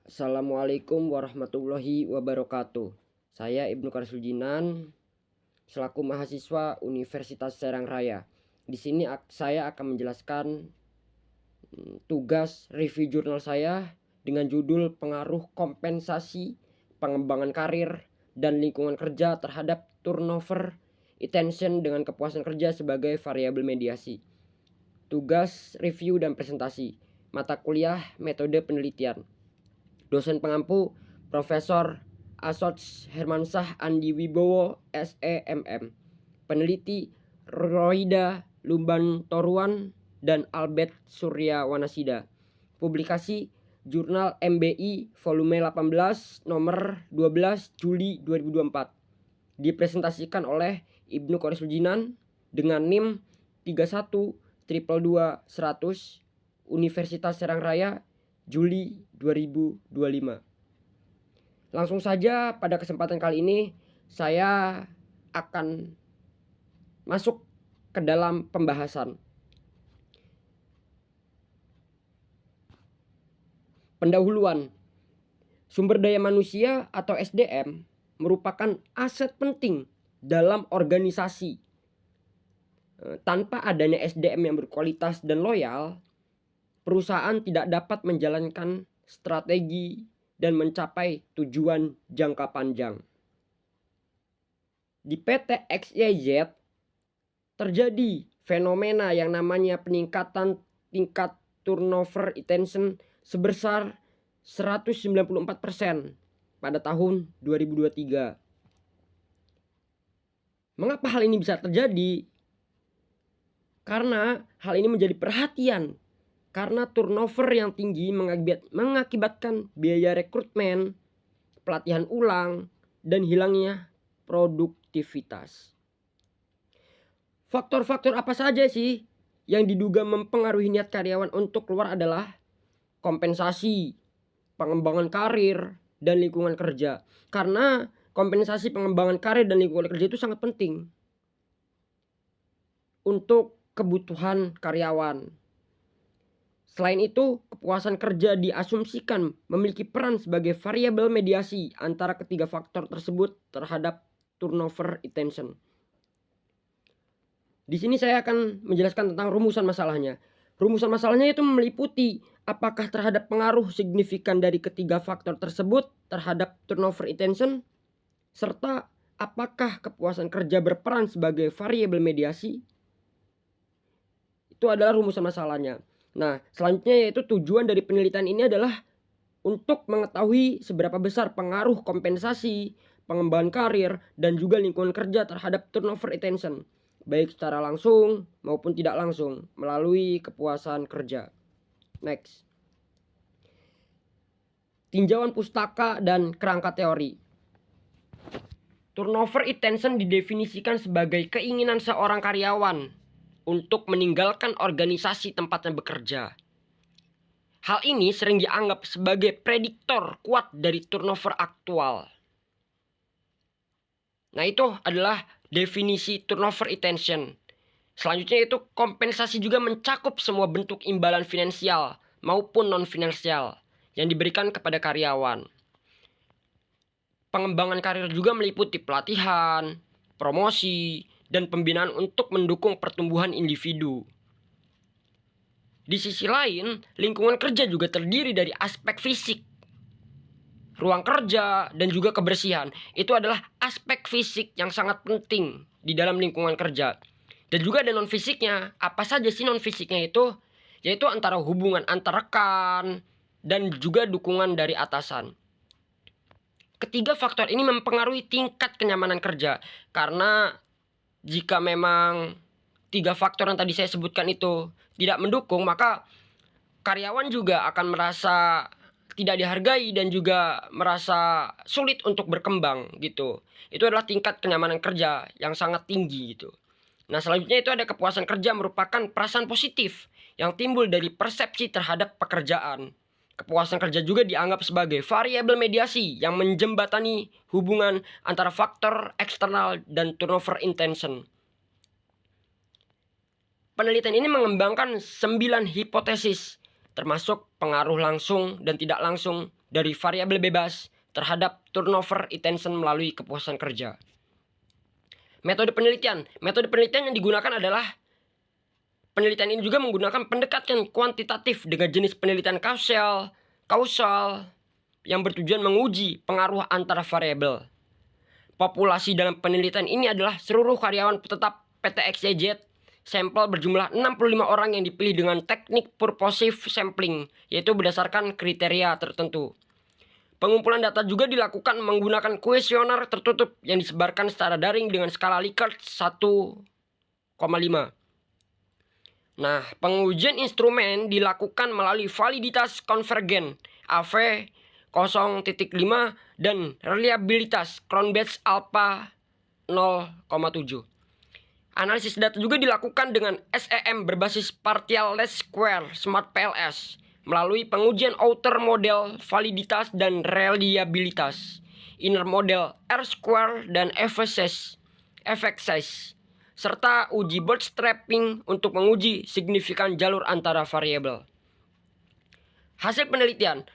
Assalamualaikum warahmatullahi wabarakatuh. Saya Ibnu Karsuljinan selaku mahasiswa Universitas Serang Raya. Di sini saya akan menjelaskan tugas review jurnal saya dengan judul Pengaruh Kompensasi Pengembangan Karir dan Lingkungan Kerja terhadap Turnover Attention dengan Kepuasan Kerja sebagai Variabel Mediasi. Tugas review dan presentasi. Mata kuliah Metode Penelitian. Dosen pengampu Profesor Assoc Hermansyah Andi Wibowo SEMM. Peneliti Roida Lumban Toruan dan Albert Surya Wanasida. Publikasi Jurnal MBI volume 18 nomor 12 Juli 2024. Dipresentasikan oleh Ibnu Karsuljinan dengan NIM 31 222 100 Universitas Serang Raya Juli 2025. Langsung saja pada kesempatan kali ini saya akan masuk ke dalam pembahasan. Pendahuluan. Sumber daya manusia atau SDM merupakan aset penting dalam organisasi. Tanpa adanya SDM yang berkualitas dan loyal, perusahaan tidak dapat menjalankan strategi dan mencapai tujuan jangka panjang. Di PT XYZ terjadi fenomena yang namanya peningkatan tingkat turnover attention sebesar 194% pada tahun 2023. Mengapa hal ini bisa terjadi? Karena hal ini menjadi perhatian karena turnover yang tinggi mengakibatkan biaya rekrutmen, pelatihan ulang, dan hilangnya produktivitas. Faktor-faktor apa saja sih yang diduga mempengaruhi niat karyawan untuk keluar adalah kompensasi, pengembangan karir, dan lingkungan kerja. Karena kompensasi, pengembangan karir, dan lingkungan kerja itu sangat penting untuk kebutuhan karyawan. Selain itu, kepuasan kerja diasumsikan memiliki peran sebagai variabel mediasi antara ketiga faktor tersebut terhadap turnover attention. Di sini saya akan menjelaskan tentang rumusan masalahnya. Rumusan masalahnya itu meliputi apakah terhadap pengaruh signifikan dari ketiga faktor tersebut terhadap turnover attention, serta apakah kepuasan kerja berperan sebagai variabel mediasi. Itu adalah rumusan masalahnya. Nah, selanjutnya yaitu tujuan dari penelitian ini adalah untuk mengetahui seberapa besar pengaruh kompensasi, pengembangan karir, dan juga lingkungan kerja terhadap turnover attention, baik secara langsung maupun tidak langsung melalui kepuasan kerja. Next. Tinjauan pustaka dan kerangka teori. Turnover attention didefinisikan sebagai keinginan seorang karyawan untuk meninggalkan organisasi tempatnya bekerja. Hal ini sering dianggap sebagai prediktor kuat dari turnover aktual. Nah, itu adalah definisi turnover attention. Selanjutnya itu kompensasi juga mencakup semua bentuk imbalan finansial maupun non-finansial yang diberikan kepada karyawan. Pengembangan karir juga meliputi pelatihan, promosi, dan pembinaan untuk mendukung pertumbuhan individu. Di sisi lain, lingkungan kerja juga terdiri dari aspek fisik, ruang kerja, dan juga kebersihan. Itu adalah aspek fisik yang sangat penting di dalam lingkungan kerja. Dan juga ada non-fisiknya. Apa saja sih non-fisiknya itu? Yaitu antara hubungan antar rekan dan juga dukungan dari atasan. Ketiga faktor ini mempengaruhi tingkat kenyamanan kerja. Karena jika memang tiga faktor yang tadi saya sebutkan itu tidak mendukung, maka karyawan juga akan merasa tidak dihargai dan juga merasa sulit untuk berkembang gitu. Itu adalah tingkat kenyamanan kerja yang sangat tinggi gitu. Nah, selanjutnya itu ada kepuasan kerja, merupakan perasaan positif yang timbul dari persepsi terhadap pekerjaan. Kepuasan kerja juga dianggap sebagai variabel mediasi yang menjembatani hubungan antara faktor eksternal dan turnover attention. Penelitian ini mengembangkan 9 hipotesis, termasuk pengaruh langsung dan tidak langsung dari variabel bebas terhadap turnover attention melalui kepuasan kerja. Metode penelitian yang digunakan adalah penelitian ini juga menggunakan pendekatan kuantitatif dengan jenis penelitian kausal yang bertujuan menguji pengaruh antara variabel. Populasi dalam penelitian ini adalah seluruh karyawan tetap PT XYZ. Sampel berjumlah 65 orang yang dipilih dengan teknik purposive sampling, yaitu berdasarkan kriteria tertentu. Pengumpulan data juga dilakukan menggunakan kuesioner tertutup yang disebarkan secara daring dengan skala Likert 1,5. Nah, pengujian instrumen dilakukan melalui validitas konvergen AV 0,5 dan reliabilitas Cronbach's alpha 0,7. Analisis data juga dilakukan dengan SEM berbasis partial least square smart PLS melalui pengujian outer model validitas dan reliabilitas, inner model R square dan effect size, serta uji bootstrapping untuk menguji signifikan jalur antara variabel. Hasil penelitian.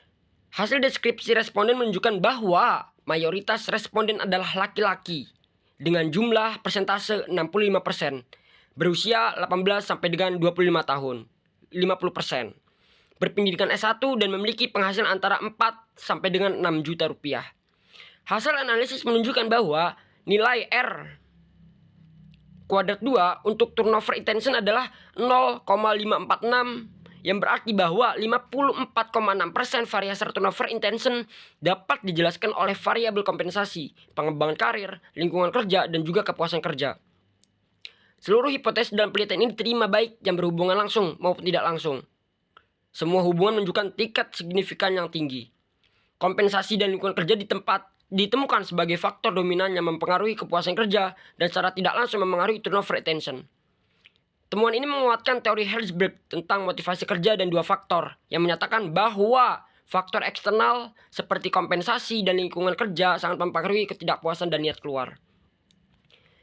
Hasil deskripsi responden menunjukkan bahwa mayoritas responden adalah laki-laki dengan jumlah persentase 65%, berusia 18 sampai dengan 25 tahun, 50%, berpendidikan S1 dan memiliki penghasilan antara 4 sampai dengan 6 juta rupiah. Hasil analisis menunjukkan bahwa nilai R kuadrat 2 untuk turnover attention adalah 0,546, yang berarti bahwa 54,6% variasi turnover attention dapat dijelaskan oleh variabel kompensasi, pengembangan karir, lingkungan kerja, dan juga kepuasan kerja. Seluruh hipotesis dalam penelitian ini diterima baik yang berhubungan langsung maupun tidak langsung. Semua hubungan menunjukkan tingkat signifikan yang tinggi. Kompensasi dan lingkungan kerja ditemukan sebagai faktor dominan yang mempengaruhi kepuasan kerja dan secara tidak langsung mempengaruhi turnover attention. Temuan ini menguatkan teori Herzberg tentang motivasi kerja dan dua faktor yang menyatakan bahwa faktor eksternal seperti kompensasi dan lingkungan kerja sangat mempengaruhi ketidakpuasan dan niat keluar.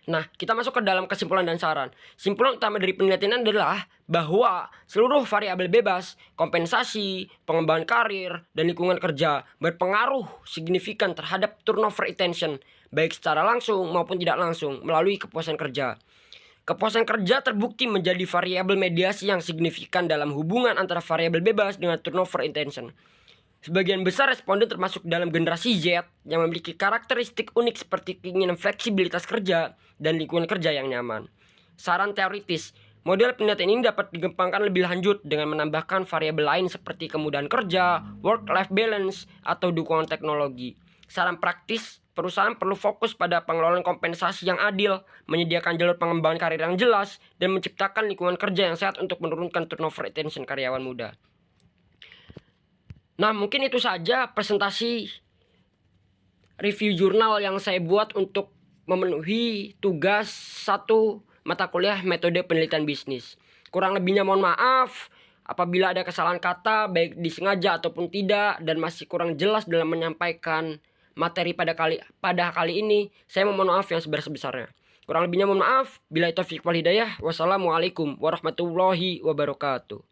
Nah, kita masuk ke dalam kesimpulan dan saran. Simpulan utama dari penelitian adalah bahwa seluruh variabel bebas, kompensasi, pengembangan karir, dan lingkungan kerja berpengaruh signifikan terhadap turnover attention, baik secara langsung maupun tidak langsung melalui kepuasan kerja. Kepuasan kerja terbukti menjadi variabel mediasi yang signifikan dalam hubungan antara variabel bebas dengan turnover attention. Sebagian besar responden termasuk dalam generasi Z yang memiliki karakteristik unik seperti keinginan fleksibilitas kerja dan lingkungan kerja yang nyaman. Saran teoritis, model penelitian ini dapat dikembangkan lebih lanjut dengan menambahkan variabel lain seperti kemudahan kerja, work-life balance, atau dukungan teknologi. Saran praktis, perusahaan perlu fokus pada pengelolaan kompensasi yang adil, menyediakan jalur pengembangan karir yang jelas, dan menciptakan lingkungan kerja yang sehat untuk menurunkan turnover attention karyawan muda. Nah, mungkin itu saja presentasi review jurnal yang saya buat untuk memenuhi tugas 1 mata kuliah metode penelitian bisnis. Kurang lebihnya mohon maaf apabila ada kesalahan kata baik disengaja ataupun tidak dan masih kurang jelas dalam menyampaikan materi pada kali ini. Saya mohon maaf yang sebesar-besarnya. Kurang lebihnya mohon maaf. Billahi taufiq wal hidayah. Wassalamualaikum warahmatullahi wabarakatuh.